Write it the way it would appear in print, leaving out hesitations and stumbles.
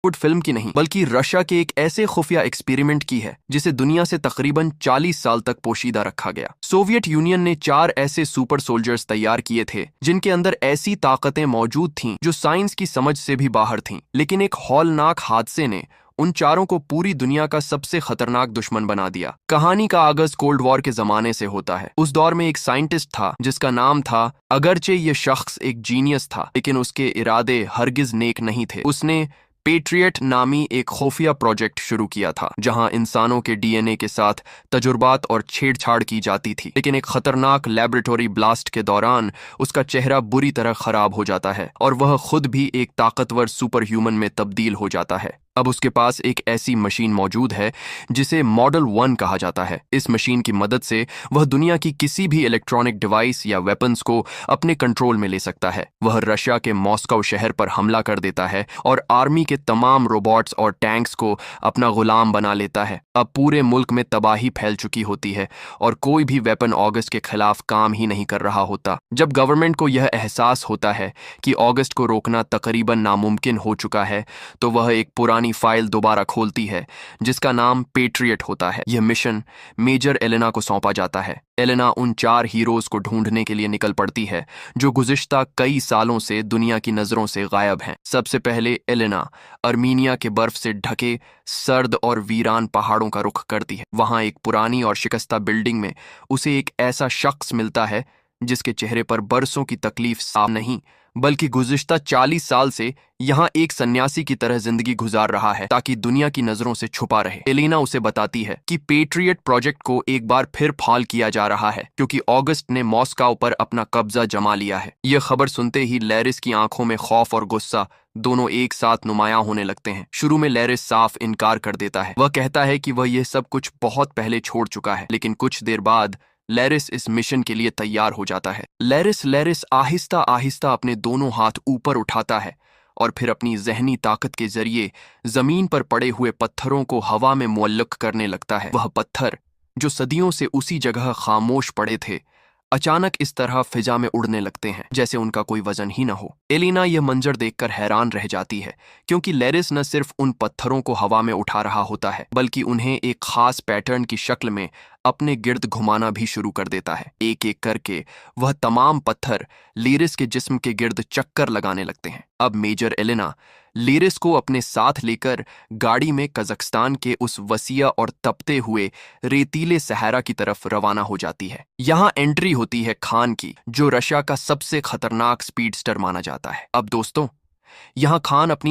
Bollywood film की नहीं बल्कि रशिया के एक ऐसे खुफिया एक्सपेरिमेंट की है जिसे दुनिया से तकरीबन 40 साल तक पोशीदा रखा गया। सोवियत यूनियन ने 4 ऐसे सुपर सोल्जर्स तैयार किए थे जिनके अंदर ऐसी ताकतें मौजूद थीं जो साइंस की समझ से भी बाहर थीं। लेकिन एक हौलनाक हादसे ने उन चारों को पूरी दुनिया का सबसे खतरनाक दुश्मन बना दिया। कहानी का आगाज कोल्ड वॉर के जमाने से होता है। उस दौर में एक साइंटिस्ट था जिसका नाम था, अगरचे ये शख्स एक जीनियस था लेकिन उसके इरादे हरगिज नेक नहीं थे। उसने पेट्रियट नामी एक खुफिया प्रोजेक्ट शुरू किया था जहां इंसानों के डीएनए के साथ तजुर्बात और छेड़छाड़ की जाती थी। लेकिन एक खतरनाक लैबोरेटरी ब्लास्ट के दौरान उसका चेहरा बुरी तरह खराब हो जाता है और वह खुद भी एक ताकतवर सुपर ह्यूमन में तब्दील हो जाता है। अब उसके पास एक ऐसी मशीन मौजूद है जिसे मॉडल 1 कहा जाता है। इस मशीन की मदद से वह दुनिया की किसी भी इलेक्ट्रॉनिक डिवाइस या वेपन्स को अपने कंट्रोल में ले सकता है। वह रशिया के मॉस्को शहर पर हमला कर देता है और आर्मी के तमाम रोबोट्स और टैंक्स को अपना गुलाम बना लेता है। अब पूरे मुल्क में तबाही फैल चुकी होती है और कोई भी वेपन ऑगस्ट के खिलाफ काम ही नहीं कर रहा होता। जब गवर्नमेंट को यह एहसास होता है कि ऑगस्ट को रोकना तकरीबन नामुमकिन हो चुका है तो वह एक पुरानी फाइल दोबारा खोलती है जिसका नाम पेट्रियट होता है। यह मिशन मेजर एलेना को सौंपा जाता है। एलेना उन 4 हीरोज को ढूंढने के लिए निकल पड़ती है जो गुज़िश्ता कई सालों से दुनिया की नजरों से गायब हैं। सबसे पहले एलेना अर्मीनिया के बर्फ से ढके सर्द और वीरान पहाड़ों का रुख करती है। वहां एक पुरानी और शिकस्ता बिल्डिंग में उसे एक ऐसा शख्स मिलता है जिसके चेहरे पर बरसों की तकलीफ साफ नहीं बल्कि गुज़िश्ता 40 साल से यहाँ एक सन्यासी की तरह जिंदगी गुजार रहा है ताकि दुनिया की नजरों से छुपा रहे। एलेना उसे बताती है कि पेट्रियट प्रोजेक्ट को एक बार फिर फाल किया जा रहा है क्योंकि ऑगस्ट ने मॉस्को पर अपना कब्जा जमा लिया है। यह खबर सुनते ही लैरिस की आंखों में खौफ और गुस्सा दोनों एक साथ नुमायां होने लगते हैं। शुरू में लैरिस साफ इनकार कर देता है। वह कहता है कि वह यह सब कुछ बहुत पहले छोड़ चुका है। लेकिन कुछ देर बाद लैरिस इस मिशन के लिए तैयार हो जाता है। लैरिस आहिस्ता आहिस्ता अपने दोनों हाथ ऊपर उठाता है और फिर अपनी जहनी ताकत के जरिए जमीन पर पड़े हुए पत्थरों को हवा में मुअल्लक करने लगता है। वह पत्थर जो सदियों से उसी जगह खामोश पड़े थे अचानक इस तरह फिजा में उड़ने लगते हैं जैसे उनका कोई वजन ही न हो। एलेना यह मंजर देखकर हैरान रह जाती है क्योंकि लैरिस न सिर्फ उन पत्थरों को हवा में उठा रहा होता है बल्कि उन्हें एक खास पैटर्न की शक्ल में अपने गिर्द घुमाना भी शुरू कर देता है। एक एक करके वह तमाम पत्थर लैरिस के जिस्म के गिर्द चक्कर लगाने लगते हैं। अब मेजर एलेना लैरिस को अपने साथ लेकर गाड़ी में कजाकिस्तान के उस वसीया और तपते हुए रेतीले सहारा की तरफ रवाना हो जाती है। यहाँ एंट्री होती है खान की, जो रशिया का सबसे खतरनाक स्पीडस्टर माना जाता है। अब दोस्तों, यहाँ खान अपनी